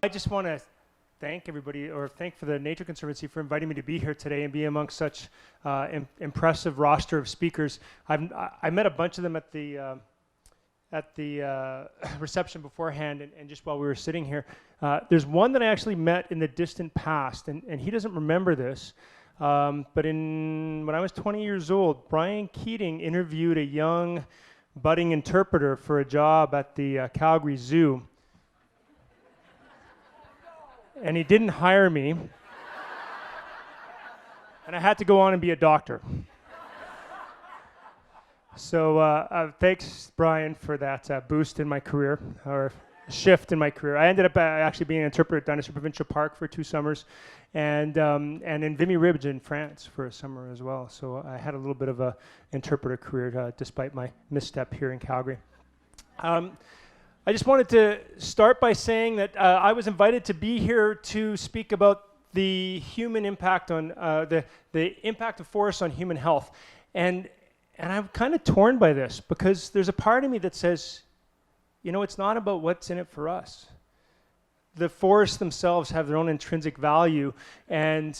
I just want to thank everybody, or thank for the Nature Conservancy for inviting me to be here today and be amongst such impressive roster of speakers. I met a bunch of them at the reception beforehand, and just while we were sitting here. There's one that I actually met in the distant past, and he doesn't remember this, but when I was 20 years old, Brian Keating interviewed a young budding interpreter for a job at the Calgary Zoo. And he didn't hire me. And I had to go on and be a doctor. So thanks, Brian, for that boost in my career, or shift in my career. I ended up actually being an interpreter at Dinosaur Provincial Park for 2 summers, and in Vimy Ridge in France for a summer as well. So I had a little bit of an interpreter career despite my misstep here in Calgary. I just wanted to start by saying that I was invited to be here to speak about the human impact on the impact of forests on human health, and I'm kind of torn by this because there's a part of me that says, you know, it's not about what's in it for us. The forests themselves have their own intrinsic value, and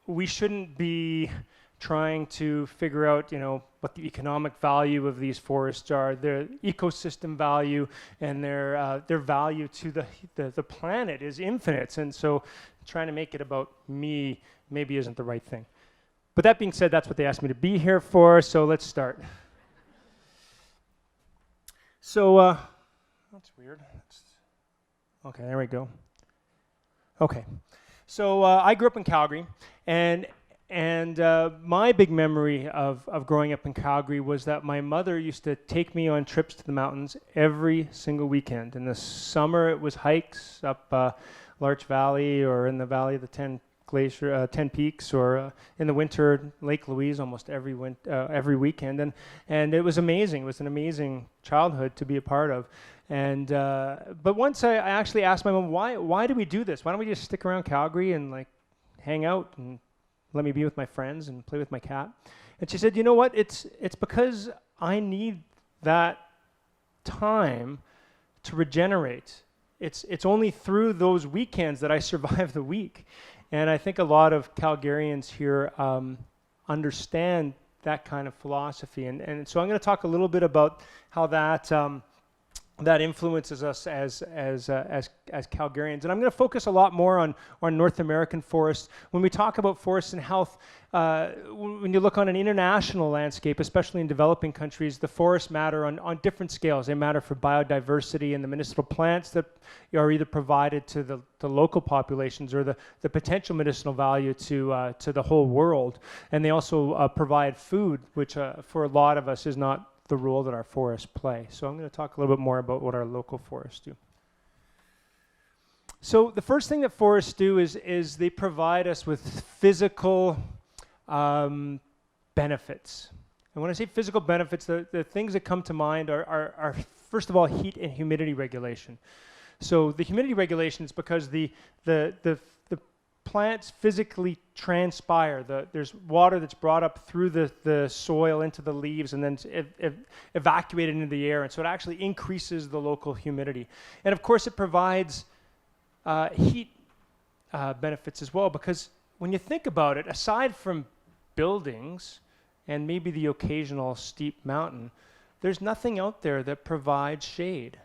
we shouldn't be trying to figure out, you know, what the economic value of these forests are, their ecosystem value, and their value to the planet is infinite. And so trying to make it about me maybe isn't the right thing. But that being said, that's what they asked me to be here for, so let's start. So, that's weird. Okay, there we go. Okay, so I grew up in Calgary, and my big memory of growing up in Calgary was that my mother used to take me on trips to the mountains every single weekend. In the summer, it was hikes up Larch Valley, or in the Valley of the 10 Peaks, or in the winter, Lake Louise, almost every weekend. And it was amazing. It was an amazing childhood to be a part of. And but once I actually asked my mom, why do we do this? Why don't we just stick around Calgary and like hang out and let me be with my friends and play with my cat? And she said, you know what? It's because I need that time to regenerate. It's only through those weekends that I survive the week. And I think a lot of Calgarians here understand that kind of philosophy. And so I'm going to talk a little bit about how that influences us as Calgarians. And I'm going to focus a lot more on North American forests. When we talk about forests and health, when you look on an international landscape, especially in developing countries, the forests matter on different scales. They matter for biodiversity and the medicinal plants that are either provided to the local populations, or the potential medicinal value to the whole world. And they also provide food, which for a lot of us is not the role that our forests play. So I'm going to talk a little bit more about what our local forests do. So the first thing that forests do is they provide us with physical benefits. And when I say physical benefits, the things that come to mind are first of all, heat and humidity regulation. So the humidity regulation is because the plants physically transpire. There's water that's brought up through the soil into the leaves and then evacuated into the air. And so it actually increases the local humidity. And of course, it provides heat benefits as well, because when you think about it, aside from buildings and maybe the occasional steep mountain, there's nothing out there that provides shade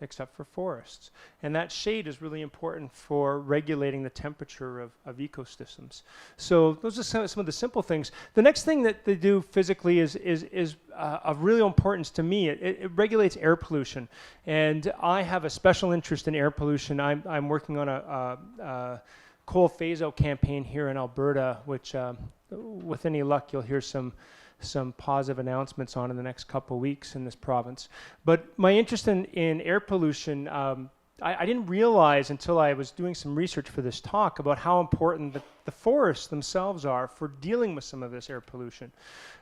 except for forests. And that shade is really important for regulating the temperature of ecosystems. So those are some of the simple things. The next thing that they do physically is of real importance to me. It regulates air pollution. And I have a special interest in air pollution. I'm working on a coal phase-out campaign here in Alberta, which with any luck you'll hear some positive announcements on in the next couple of weeks in this province. But my interest in air pollution, I didn't realize until I was doing some research for this talk about how important the forests themselves are for dealing with some of this air pollution.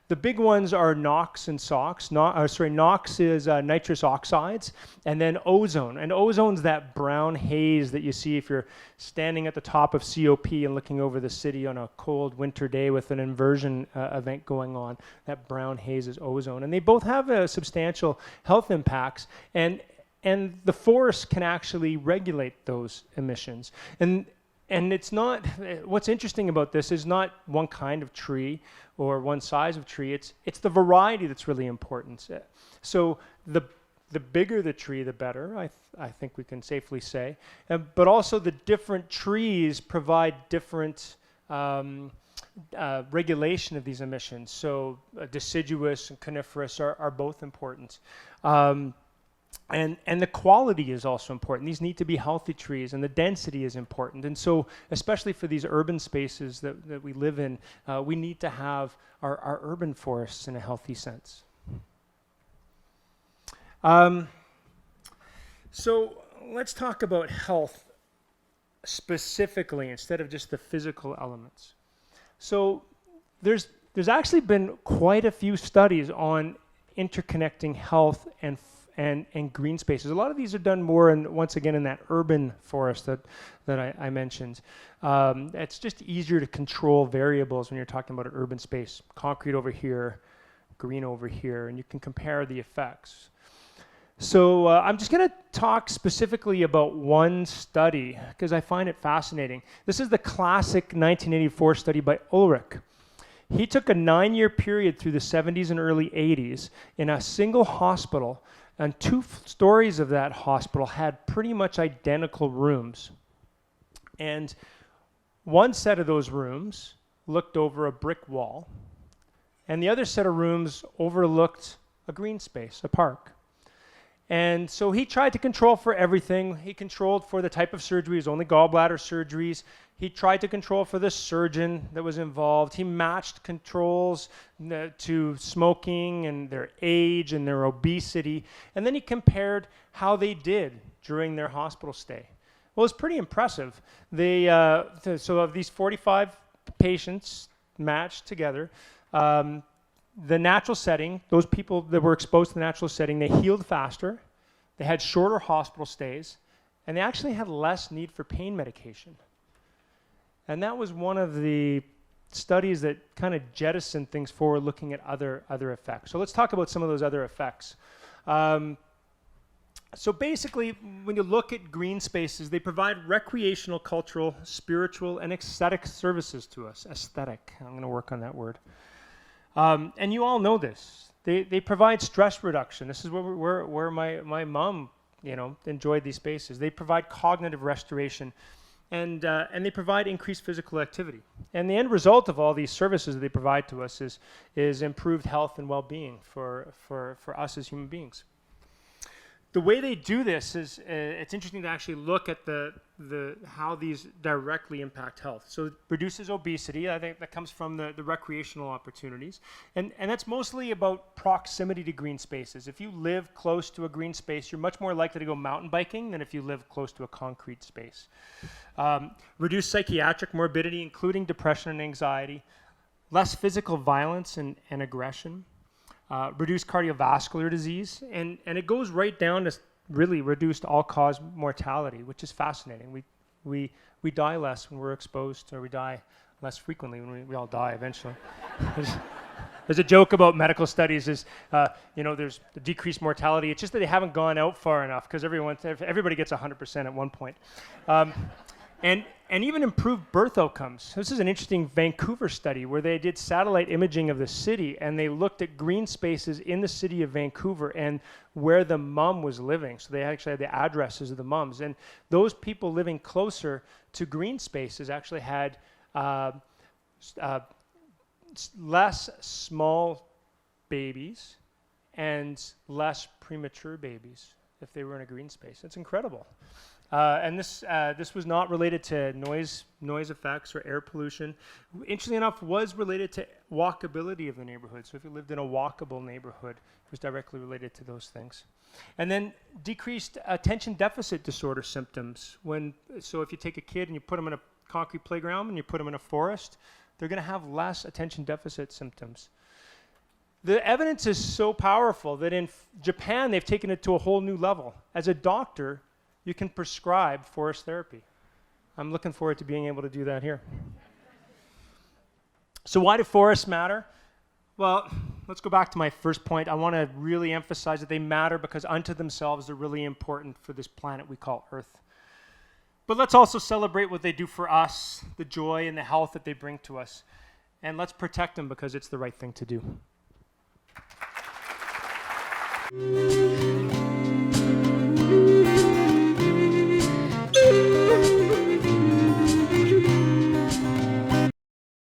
The big ones are NOx and SOx. NOx is nitrous oxides, and then ozone. And ozone's that brown haze that you see if you're standing at the top of COP and looking over the city on a cold winter day with an inversion event going on. That brown haze is ozone. And they both have substantial health impacts. And and the forest can actually regulate those emissions. And it's not, what's interesting about this is not one kind of tree or one size of tree, it's the variety that's really important. So the bigger the tree, the better, I think we can safely say. But also the different trees provide different regulation of these emissions. So deciduous and coniferous are both important. And the quality is also important. These need to be healthy trees, and the density is important. And so, especially for these urban spaces that we live in, we need to have our urban forests in a healthy sense. So let's talk about health specifically instead of just the physical elements. So there's actually been quite a few studies on interconnecting health and green spaces. A lot of these are done more, once again, in that urban forest that I mentioned. It's just easier to control variables when you're talking about an urban space. Concrete over here, green over here, and you can compare the effects. So I'm just going to talk specifically about one study because I find it fascinating. This is the classic 1984 study by Ulrich. He took a 9-year period through the 70s and early 80s in a single hospital, and 2 stories of that hospital had pretty much identical rooms. And one set of those rooms looked over a brick wall, and the other set of rooms overlooked a green space, a park. And so he tried to control for everything. He controlled for the type of surgeries, only gallbladder surgeries. He tried to control for the surgeon that was involved. He matched controls to smoking and their age and their obesity. And then he compared how they did during their hospital stay. Well, it's pretty impressive. So of these 45 patients matched together, the natural setting, those people that were exposed to the natural setting, they healed faster, they had shorter hospital stays, and they actually had less need for pain medication. And that was one of the studies that kind of jettisoned things forward, looking at other effects. So let's talk about some of those other effects. So basically, when you look at green spaces, they provide recreational, cultural, spiritual, and aesthetic services to us. Aesthetic, I'm going to work on that word. And you all know this. They provide stress reduction. This is where my mom, enjoyed these spaces. They provide cognitive restoration, and they provide increased physical activity. And the end result of all these services that they provide to us is improved health and well-being for us as human beings. The way they do this is, it's interesting to actually look at how these directly impact health. So it reduces obesity. I think that comes from the recreational opportunities. And that's mostly about proximity to green spaces. If you live close to a green space, you're much more likely to go mountain biking than if you live close to a concrete space. Reduce psychiatric morbidity, including depression and anxiety. Less physical violence and aggression. Reduce cardiovascular disease, and it goes right down to really reduced all-cause mortality, which is fascinating. We die less when we're exposed, or we die less frequently when we all die eventually. There's a joke about medical studies is, there's the decreased mortality. It's just that they haven't gone out far enough because everybody gets 100% at one point. And even improved birth outcomes. This is an interesting Vancouver study where they did satellite imaging of the city, and they looked at green spaces in the city of Vancouver and where the mom was living. So they actually had the addresses of the moms. And those people living closer to green spaces actually had less small babies and less premature babies if they were in a green space. It's incredible. And this was not related to noise effects or air pollution. Interestingly enough, was related to walkability of the neighborhood. So if you lived in a walkable neighborhood, it was directly related to those things. And then decreased attention deficit disorder symptoms. So if you take a kid and you put them in a concrete playground and you put them in a forest, they're going to have less attention deficit symptoms. The evidence is so powerful that in Japan, they've taken it to a whole new level. As a doctor, you can prescribe forest therapy. I'm looking forward to being able to do that here. So why do forests matter? Well, let's go back to my first point. I want to really emphasize that they matter because unto themselves they're really important for this planet we call Earth. But let's also celebrate what they do for us, the joy and the health that they bring to us. And let's protect them because it's the right thing to do.